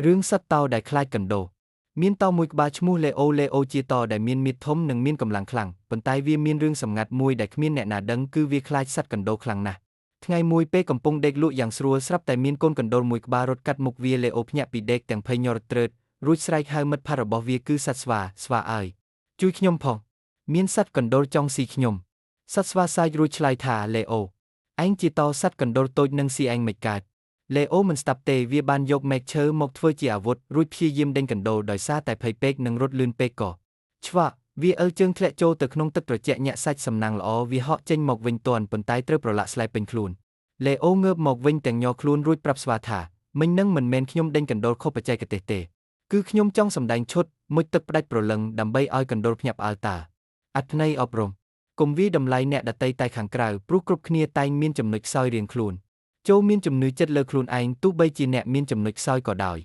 រឿងសត្វតោដែលខ្លាចកណ្ដូលមានតោមួយក្បាលឈ្មោះលេអូជាតោដែលមានមាឌធំនិងមានកម្លាំងខ្លាំងប៉ុន្តែវាមានរឿងសម្ងាត់មួយដែលគ្មានអ្នកណាដឹងគឺវាខ្លាចសត្វកណ្ដូលខ្លាំងណាស់ថ្ងៃមួយពេលកំពុងដេកលក់យ៉ាងស្រួលស្រាប់តែមានកូនកណ្ដូលមួយក្បាលរត់កាត់មុខវាលេអូភ្ញាក់ពីដេកទាំងភ័យញ័រត្រើតរួចស្រែកហៅមិត្តភក្តិរបស់វាគឺសត្វស្វាអើយជួយខ្ញុំផងមានសត្វកណ្ដូលចង់ស៊ីខ្ញុំសត្វស្វាសាយរួចឆ្លើយថាលេអូឯងជាតោសត្វកណ្ដូលតូចនឹងស៊ីឯងមិនកើតលេអូមិនស្ដាប់ទេវាបានយកមែកឈើមកធ្វើជាអាវុធរួចព្យាយាមដេញកណ្ដូលដោយសារតែភ័យពេកនិងរត់លឿនពេកក៏ឆ្វាក់វាអើជើងធ្លាក់ចូលទៅក្នុងទឹកត្រជាក់ញាក់សាច់សំណាងល្អវាហក់ចេញមកវិញទាន់ប៉ុន្តែត្រូវប្រឡាក់ស្លែពេញខ្លួនលេអូងើបមកវិញទាំងញ័រខ្លួនរួចប្រាប់ស្វាថាមិញនឹងមិនមែនខ្ញុំដេញកណ្ដូលខុសបច្ចេកទេសទេគឺខ្ញុំចង់សម្ដែងឈុតមុជទឹកផ្ដាច់ព្រលឹងដើម្បីឲ្យកណ្ដូលភ្ញាក់ផ្អើលតាអត្ថន័យអប់រំកុំវាយតម្លៃអ្នកដទៃតែខាងក្រៅព្រោះគ្រប់គ្នាតែងមានចំណុចខ្សោយរៀងខ្លួនចូលមានជំនឿចិត្តលើខ្លួនឯងទោះបីជាអ្នកមានចំណុចខ្សោយក៏ដោយ